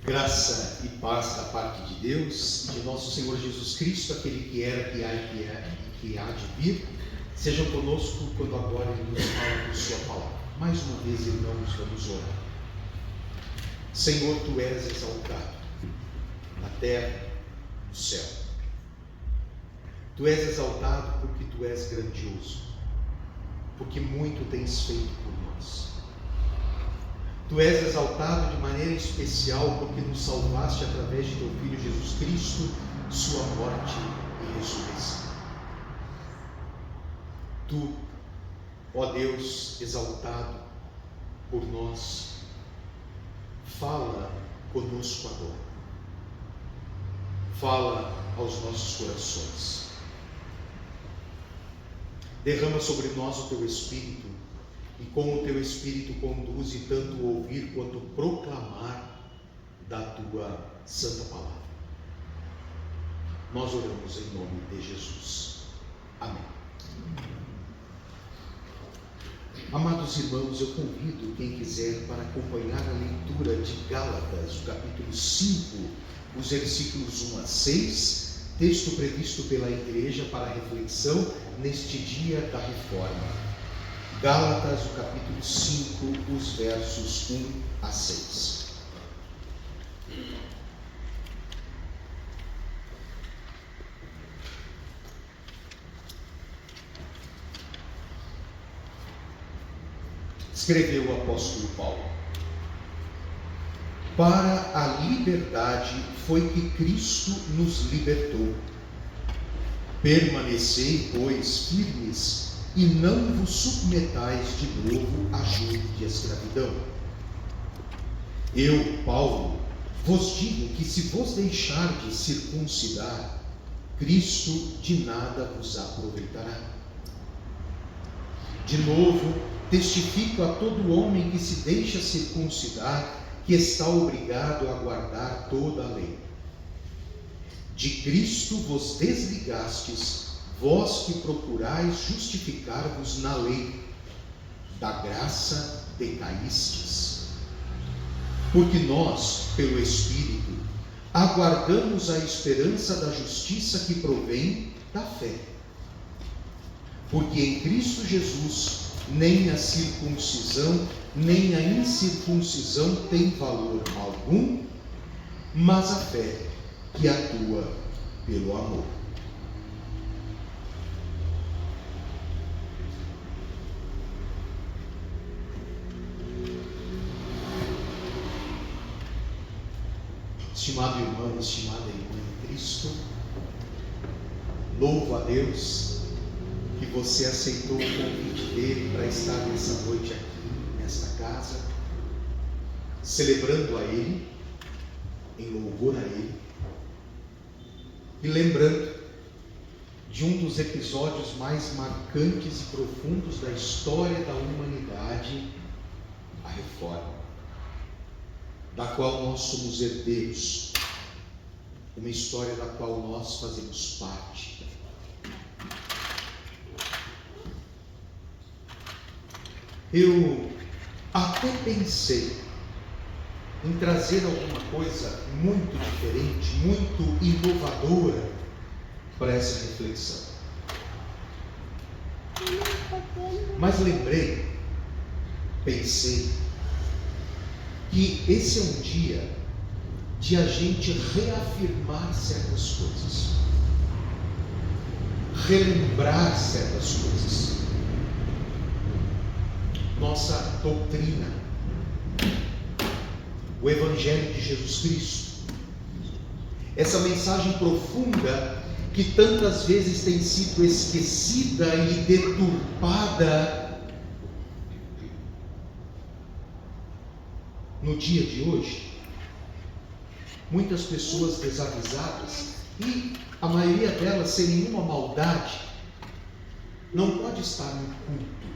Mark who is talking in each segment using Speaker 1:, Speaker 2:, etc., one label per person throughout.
Speaker 1: Graça e paz da parte de Deus, de nosso Senhor Jesus Cristo, aquele que era, que há e que há de vir, sejam conosco quando agora Ele nos fala por Sua palavra. Mais uma vez, irmãos, vamos orar. Senhor, Tu és exaltado na terra, no céu. Tu és exaltado porque Tu és grandioso, porque muito tens feito por nós. Tu és exaltado de maneira especial porque nos salvaste através de Teu Filho Jesus Cristo, Sua morte e ressurreição. Tu, ó Deus exaltado por nós, fala conosco agora. Fala aos nossos corações. Derrama sobre nós o Teu Espírito, e com o Teu Espírito conduze tanto o ouvir quanto o proclamar da Tua Santa Palavra. Nós oramos em nome de Jesus. Amém. Amados irmãos, eu convido quem quiser para acompanhar a leitura de Gálatas, o capítulo 5, os versículos 1 a 6, texto previsto pela Igreja para reflexão neste dia da Reforma. Gálatas, o capítulo 5, os versos 1 a 6. Escreveu o apóstolo Paulo: para a liberdade foi que Cristo nos libertou. Permanecei, pois, firmes, e não vos submetais de novo a jugo de escravidão. Eu, Paulo, vos digo que se vos deixardes circuncidar, Cristo de nada vos aproveitará. De novo, testifico a todo homem que se deixa circuncidar, que está obrigado a guardar toda a lei. De Cristo vos desligastes, vós que procurais justificar-vos na lei, da graça decaístes. Porque nós, pelo Espírito, aguardamos a esperança da justiça que provém da fé. Porque em Cristo Jesus, nem a circuncisão, nem a incircuncisão tem valor algum, mas a fé que atua pelo amor. Estimado irmão, estimada irmã em Cristo, louvo a Deus que você aceitou o convite dele para estar nessa noite aqui, nesta casa, celebrando a Ele, em louvor a Ele, e lembrando de um dos episódios mais marcantes e profundos da história da humanidade, a Reforma, da qual nós somos herdeiros, uma história da qual nós fazemos parte. Eu até pensei em trazer alguma coisa muito diferente, muito inovadora para essa reflexão. Mas pensei, que esse é um dia de a gente reafirmar certas coisas, relembrar certas coisas. Nossa doutrina, o Evangelho de Jesus Cristo, essa mensagem profunda que tantas vezes tem sido esquecida e deturpada no dia de hoje. Muitas pessoas desavisadas, e a maioria delas sem nenhuma maldade, não pode estar no culto,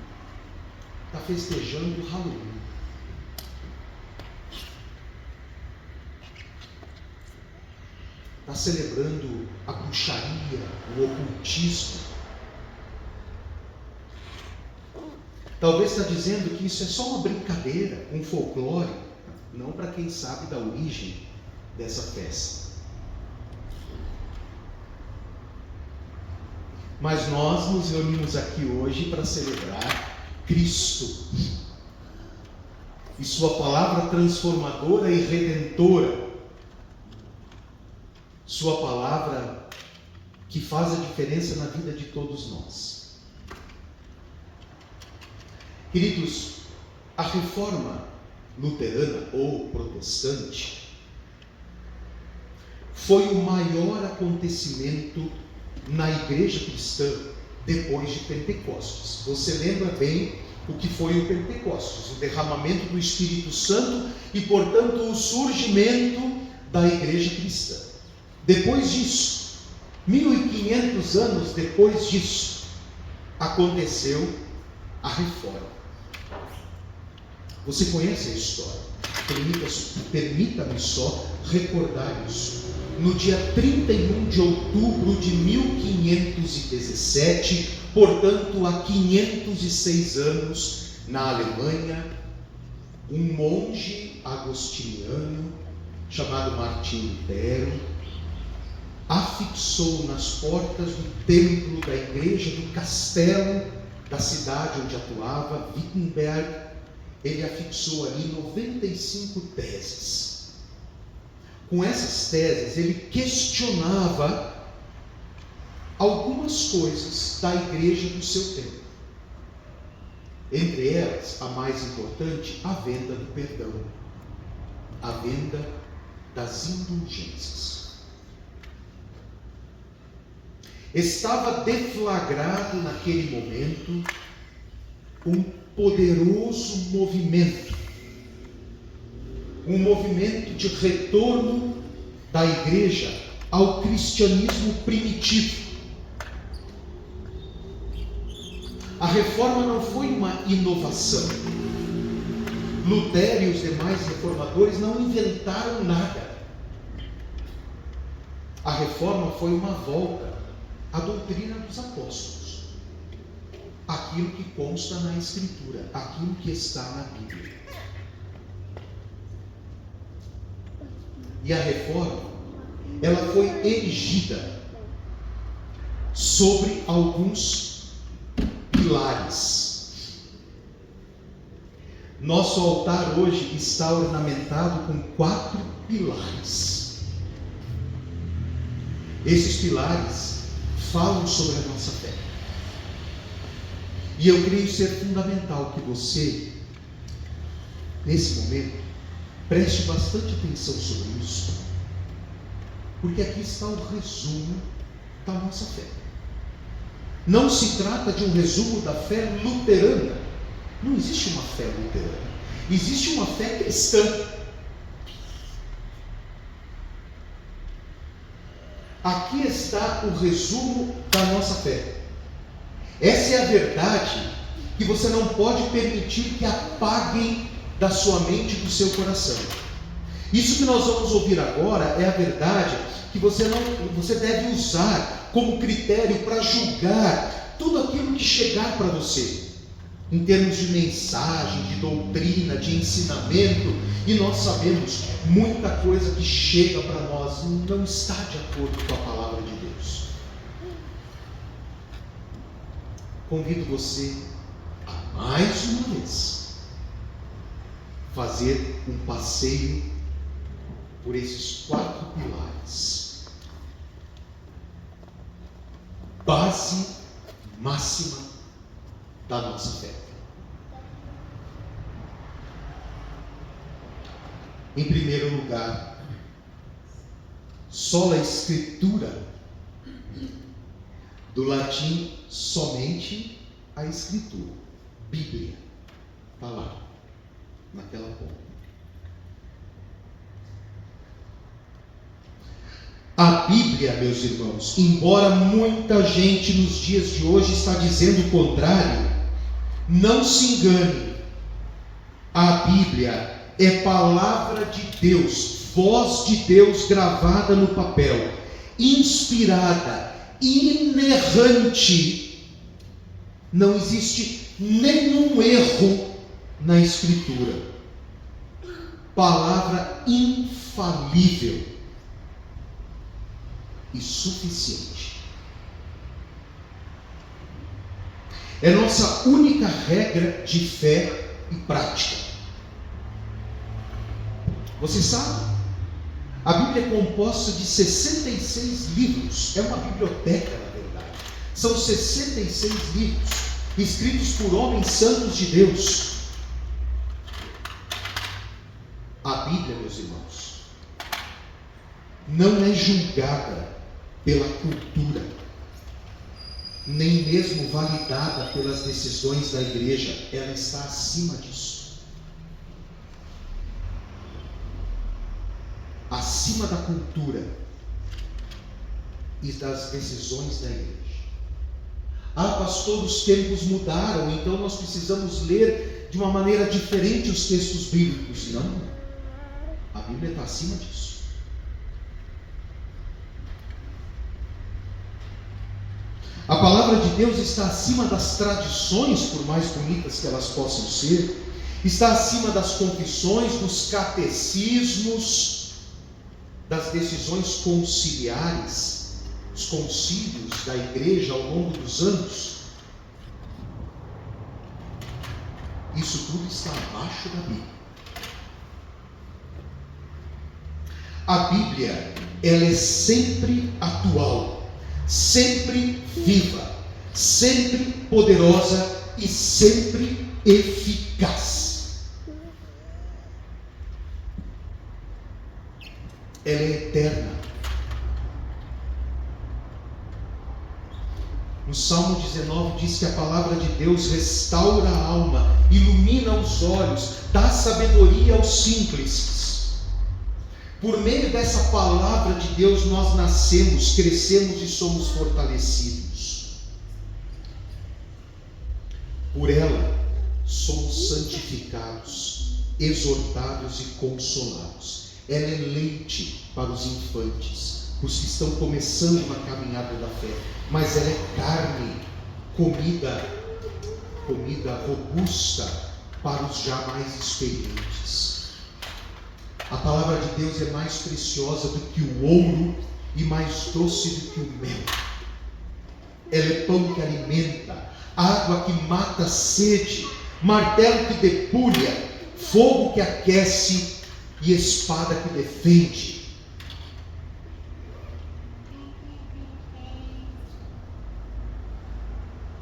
Speaker 1: está festejando o Halloween. Está celebrando a bruxaria, o ocultismo. Talvez está dizendo que isso é só uma brincadeira, um folclore, não para quem sabe da origem dessa festa. Mas nós nos reunimos aqui hoje para celebrar Cristo e sua palavra transformadora e redentora, sua palavra que faz a diferença na vida de todos nós. Queridos, a reforma luterana ou protestante foi o maior acontecimento na igreja cristã depois de Pentecostes. Você lembra bem o que foi o Pentecostes, o derramamento do Espírito Santo e, portanto, o surgimento da igreja cristã. Depois disso, 1500 anos depois disso, aconteceu a reforma. Você conhece a história? Permita-me só recordar isso. No dia 31 de outubro de 1517, portanto há 506 anos, na Alemanha, um monge agostiniano chamado Martim Lutero afixou nas portas do templo da igreja do castelo da cidade onde atuava, Wittenberg. Ele afixou ali 95 teses. Com essas teses, ele questionava algumas coisas da igreja do seu tempo. Entre elas, a mais importante, a venda do perdão, a venda das indulgências. Estava deflagrado naquele momento um poderoso movimento, um movimento de retorno da igreja ao cristianismo primitivo. A reforma não foi uma inovação. Lutero e os demais reformadores não inventaram nada. A reforma foi uma volta à doutrina dos apóstolos. Aquilo que consta na Escritura, aquilo que está na Bíblia. E a reforma, ela foi erigida sobre alguns pilares. Nosso altar hoje está ornamentado com 4 pilares. Esses pilares falam sobre a nossa fé. E eu creio ser fundamental que você, nesse momento, preste bastante atenção sobre isso, porque aqui está o resumo da nossa fé. Não se trata de um resumo da fé luterana. Não existe uma fé luterana. Existe uma fé cristã. Aqui está o resumo da nossa fé. Essa é a verdade que você não pode permitir que apaguem da sua mente e do seu coração. Isso que nós vamos ouvir agora é a verdade que você deve usar como critério para julgar tudo aquilo que chegar para você, em termos de mensagem, de doutrina, de ensinamento. E nós sabemos, muita coisa que chega para nós não está de acordo com a palavra de Deus. Convido você a mais uma vez fazer um passeio por esses 4 pilares. Base máxima da nossa fé. Em primeiro lugar, sola Escritura, do latim somente a Escritura, Bíblia, está lá, naquela ponta. A Bíblia, meus irmãos, embora muita gente nos dias de hoje está dizendo o contrário, não se engane. A Bíblia é palavra de Deus, voz de Deus gravada no papel, inspirada, inerrante. Não existe nenhum erro na Escritura. palavra infalível e suficiente. É nossa única regra de fé e prática. Você sabe? A Bíblia é composta de 66 livros. É uma biblioteca, na verdade. São 66 livros, escritos por homens santos de Deus. A Bíblia, meus irmãos, não é julgada pela cultura, nem mesmo validada pelas decisões da igreja. Ela está acima disso. Acima da cultura e das decisões da igreja. Ah, pastor, os tempos mudaram, então nós precisamos ler de uma maneira diferente os textos bíblicos. Não, a Bíblia está acima disso. A palavra de Deus está acima das tradições, por mais bonitas que elas possam ser, está acima das confissões, dos catecismos, das decisões conciliares, os concílios da igreja ao longo dos anos. Isso tudo está abaixo da Bíblia. A Bíblia, ela é sempre atual, sempre viva, sempre poderosa e sempre eficaz. Ela é eterna. No Salmo 19 diz que a palavra de Deus restaura a alma, ilumina os olhos, dá sabedoria aos simples. Por meio dessa palavra de Deus nós nascemos, crescemos e somos fortalecidos. Por ela somos santificados, exortados e consolados. Ela é leite para os infantes, os que estão começando na caminhada da fé, mas ela é carne, comida robusta para os já mais experientes. A palavra de Deus é mais preciosa do que o ouro e mais doce do que o mel. Ela é pão que alimenta, água que mata a sede, martelo que debulha, fogo que aquece e espada que defende.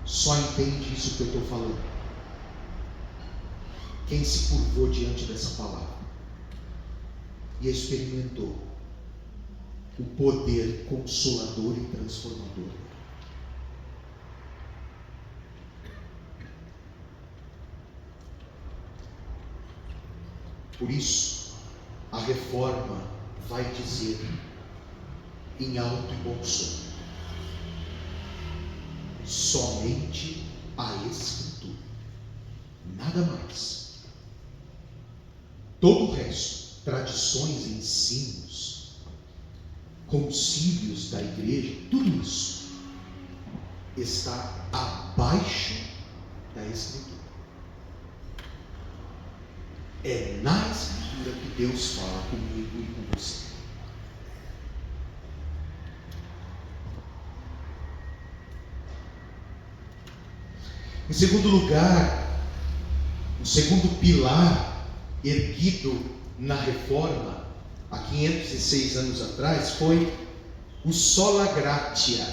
Speaker 1: Só entende isso que eu estou falando quem se curvou diante dessa palavra e experimentou o poder consolador e transformador. Por isso, a reforma vai dizer em alto e bom som: somente a Escritura, nada mais. Todo o resto, tradições, ensinos, concílios da igreja, tudo isso está abaixo da Escritura. É na Escritura que Deus fala comigo e com você. Em segundo lugar, o segundo pilar erguido na reforma, há 506 anos atrás, foi o sola gratia,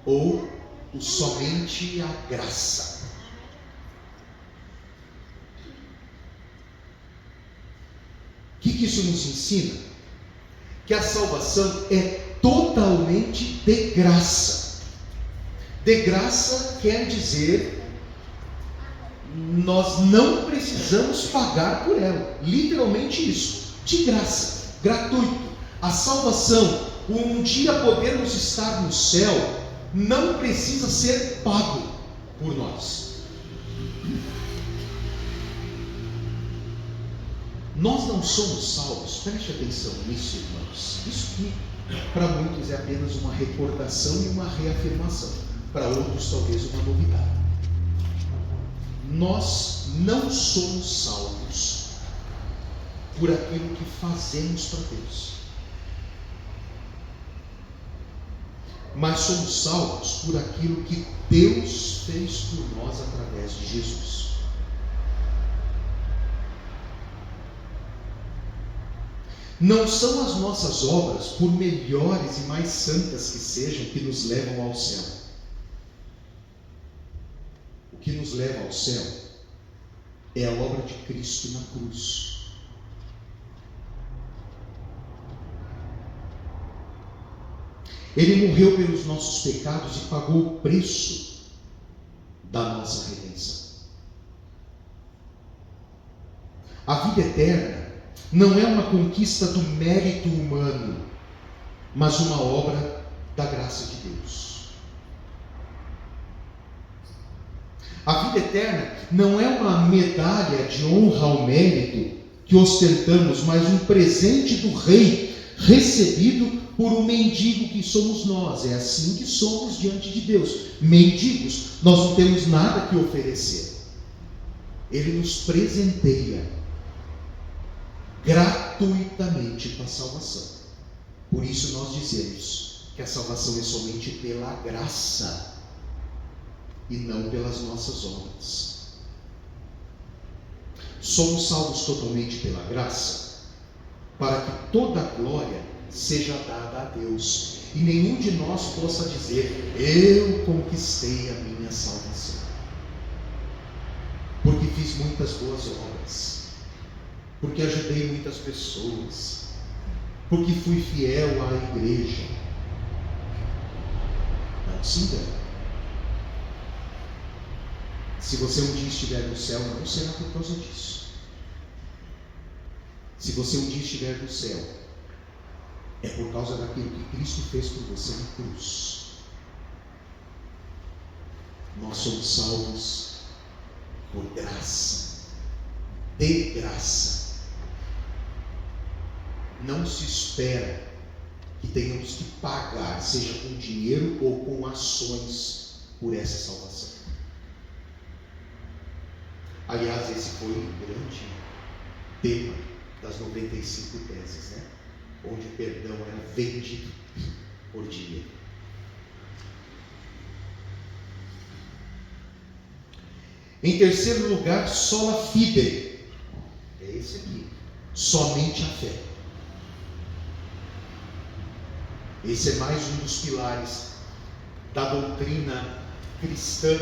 Speaker 1: ou o somente a graça. O que isso nos ensina? Que a salvação é totalmente de graça. De graça quer dizer, nós não precisamos pagar por ela. Literalmente isso. De graça, gratuito. A salvação, um dia podermos estar no céu, não precisa ser pago por nós. Nós não somos salvos, preste atenção nisso, irmãos. Isso que para muitos é apenas uma recordação e uma reafirmação, para outros talvez uma novidade. Nós não somos salvos por aquilo que fazemos para Deus, mas somos salvos por aquilo que Deus fez por nós através de Jesus. Não são as nossas obras, por melhores e mais santas que sejam, que nos levam ao céu. O que nos leva ao céu é a obra de Cristo na cruz. Ele morreu pelos nossos pecados e pagou o preço da nossa redenção. A vida eterna não é uma conquista do mérito humano, mas uma obra da graça de Deus. A vida eterna não é uma medalha de honra ao mérito que ostentamos, mas um presente do Rei, recebido por um mendigo que somos nós. É assim que somos diante de Deus, mendigos. Nós não temos nada que oferecer. Ele nos presenteia gratuitamente com a salvação. Por isso nós dizemos que a salvação é somente pela graça e não pelas nossas obras. Somos salvos totalmente pela graça, para que toda a glória seja dada a Deus, e nenhum de nós possa dizer: eu conquistei a minha salvação, porque fiz muitas boas obras, porque ajudei muitas pessoas, porque fui fiel à igreja. Não se engane. Se você um dia estiver no céu, não será por causa disso. Se você um dia estiver no céu, é por causa daquilo que Cristo fez por você na cruz. Nós somos salvos por graça, de graça. Não se espera que tenhamos que pagar, seja com dinheiro ou com ações, por essa salvação. Aliás, esse foi o grande tema das 95 teses, né? Onde o perdão era vendido por dinheiro. Em terceiro lugar, sola fide. É esse aqui. Somente a fé. Esse é mais um dos pilares da doutrina cristã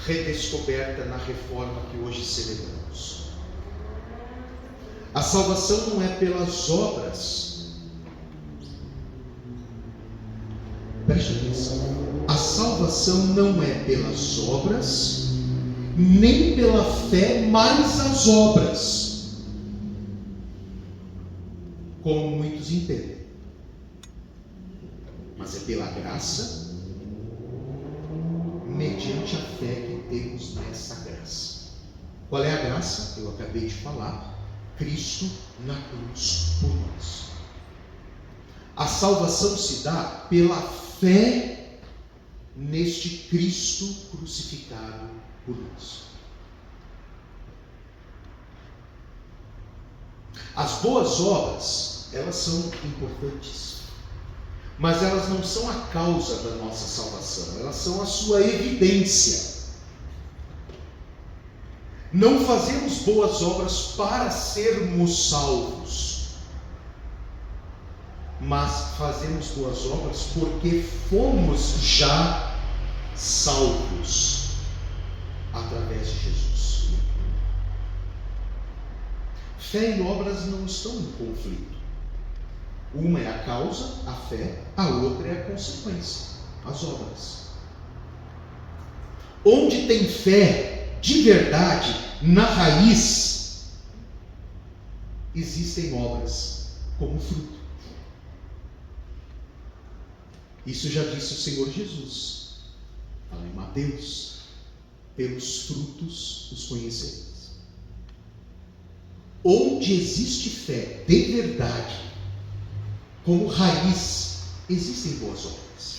Speaker 1: redescoberta na reforma que hoje celebramos. A salvação não é pelas obras. Preste atenção. A salvação não é pelas obras, nem pela fé, mas as obras, como muitos entendem. Mas é pela graça, mediante a fé que temos nessa graça. Qual é a graça? Eu acabei de falar. Cristo na cruz por nós. A salvação se dá pela fé neste Cristo crucificado por nós. As boas obras, elas são importantes, mas elas não são a causa da nossa salvação, elas são a sua evidência. Não fazemos boas obras para sermos salvos, mas fazemos boas obras porque fomos já salvos através de Jesus. Fé e obras não estão em conflito. Uma é a causa, a fé, a outra é a consequência, as obras. Onde tem fé de verdade, na raiz, existem obras como fruto. Isso já disse o Senhor Jesus, lá em Mateus: pelos frutos os conhecereis. Onde existe fé de verdade, como raiz, existem boas obras.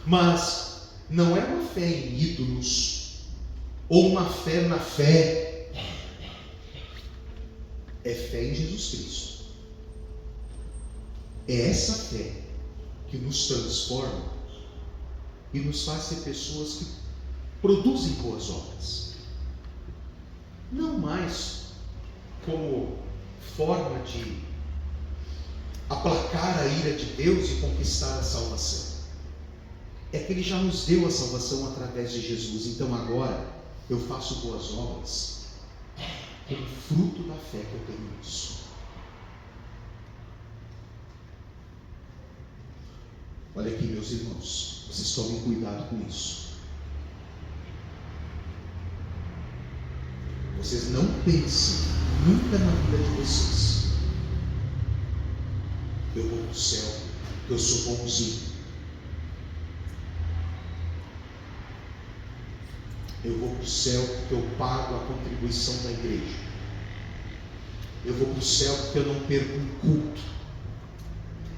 Speaker 1: Mas não é uma fé em ídolos, ou uma fé na fé, é fé em Jesus Cristo. É essa fé que nos transforma e nos faz ser pessoas que produzem boas obras. Não mais como forma de aplacar a ira de Deus e conquistar a salvação. É que Ele já nos deu a salvação através de Jesus. Então agora eu faço boas obras como fruto da fé que eu tenho nisso. Olha aqui, meus irmãos, vocês tomem cuidado com isso. Vocês não pensem nunca na vida de vocês: eu vou para o céu, eu sou bonzinho. Eu vou para o céu porque eu pago a contribuição da igreja. Eu vou para o céu porque eu não perco um culto.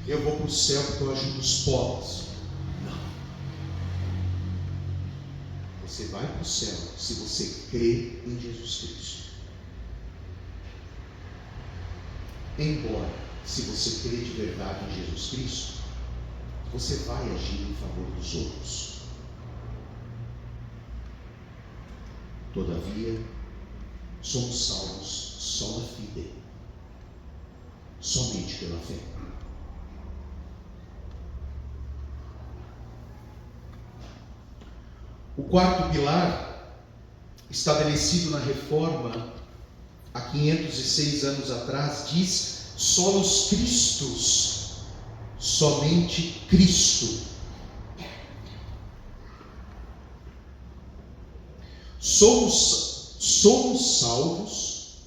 Speaker 1: Eu vou para o céu porque eu ajudo os pobres. Não. Você vai para o céu se você crê em Jesus Cristo. Embora, se você crê de verdade em Jesus Cristo, você vai agir em favor dos outros. Todavia, somos salvos sola fide, somente pela fé. O quarto pilar, estabelecido na Reforma há 506 anos atrás, diz: solos Christus, somente Cristo. Somos salvos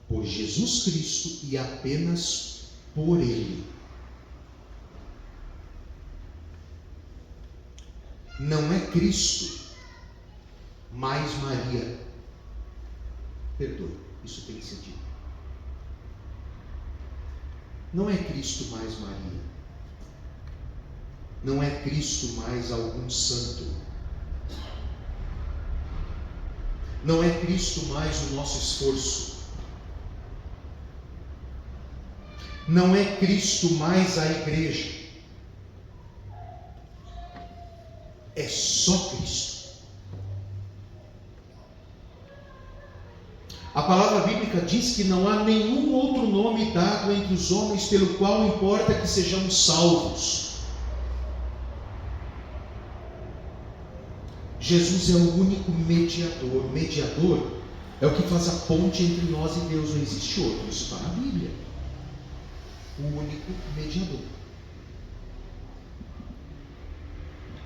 Speaker 1: por Jesus Cristo e apenas por Ele. Não é Cristo mais Maria. Perdoe, isso tem sentido. Não é Cristo mais Maria. Não é Cristo mais algum santo. Não é Cristo mais o nosso esforço. Não é Cristo mais a igreja. É só Cristo. A palavra bíblica diz que não há nenhum outro nome dado entre os homens pelo qual importa que sejamos salvos. Jesus é o único mediador. Mediador é o que faz a ponte entre nós e Deus. Não existe outro. Isso está na Bíblia. O único mediador.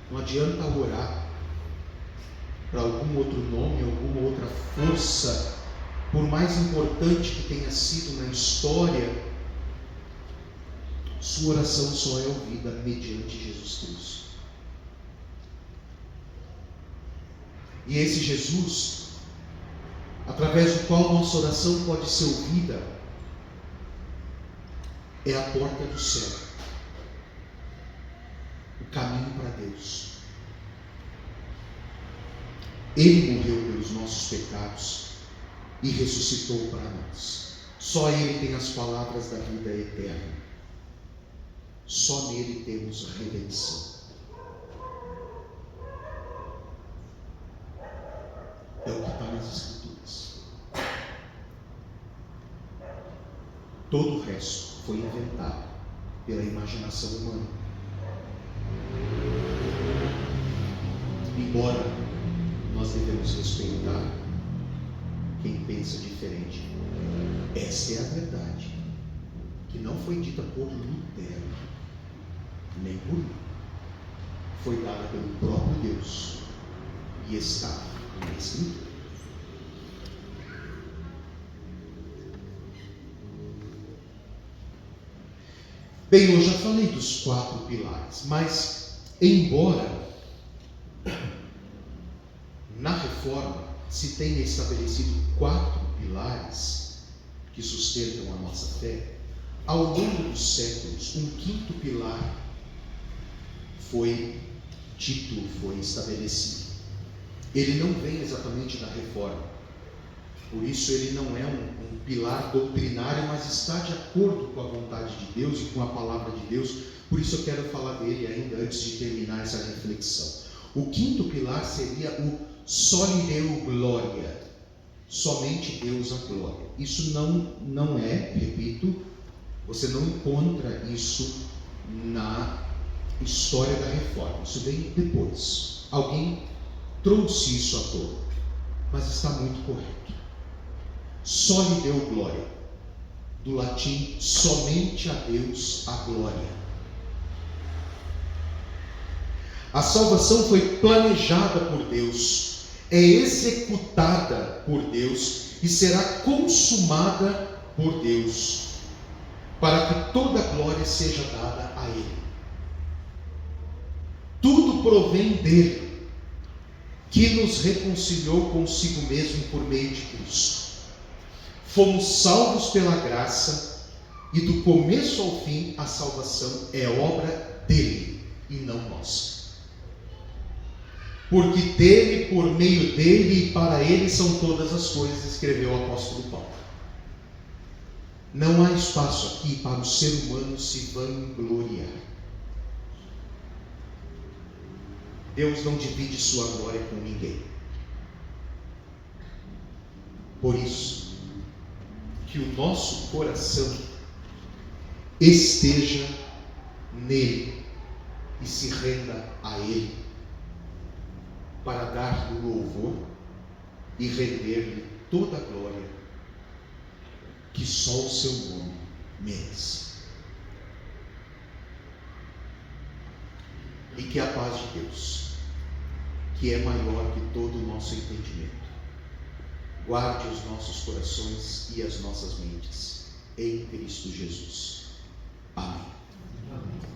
Speaker 1: Não adianta orar para algum outro nome, alguma outra força, por mais importante que tenha sido na história. Sua oração só é ouvida mediante Jesus Cristo. E esse Jesus, através do qual nossa oração pode ser ouvida, é a porta do céu, o caminho para Deus. Ele morreu pelos nossos pecados e ressuscitou para nós. Só Ele tem as palavras da vida eterna. Só nele temos redenção. É o que está nas Escrituras. Todo o resto foi inventado pela imaginação humana. Embora nós devemos respeitar quem pensa diferente, essa é a verdade, que não foi dita por Lutero, nem por mim. Foi dada pelo próprio Deus e está na Escritura. Bem, eu já falei dos 4 pilares, mas embora na Reforma se tenha estabelecido 4 pilares que sustentam a nossa fé, ao longo dos séculos, um 5º pilar foi estabelecido. Ele não vem exatamente da Reforma, Por isso ele não é um pilar doutrinário, mas está de acordo com a vontade de Deus e com a palavra de Deus. Por isso eu quero falar dele ainda antes de terminar essa reflexão. O quinto pilar seria o soli Deo Gloria, somente Deus a glória. Isso não é, repito, você não encontra isso na história da reforma. Isso vem depois. Alguém trouxe isso à tona, mas está muito correto. Soli Deo Gloria, do latim somente a Deus a glória. A salvação foi planejada por Deus, é executada por Deus e será consumada por Deus, para que toda a glória seja dada a Ele. Tudo provém dele, que nos reconciliou consigo mesmo por meio de Cristo. Fomos salvos pela graça e do começo ao fim a salvação é obra dele e não nossa. Porque dele, por meio dele e para ele são todas as coisas, escreveu o apóstolo Paulo. Não há espaço aqui para o ser humano se vangloriar. Deus não divide sua glória com ninguém. Por isso, que o nosso coração esteja nele e se renda a ele, para dar-lhe louvor e render-lhe toda a glória que só o seu nome merece. E que a paz de Deus, que é maior que todo o nosso entendimento, guarde os nossos corações e as nossas mentes em Cristo Jesus. Amém. Amém.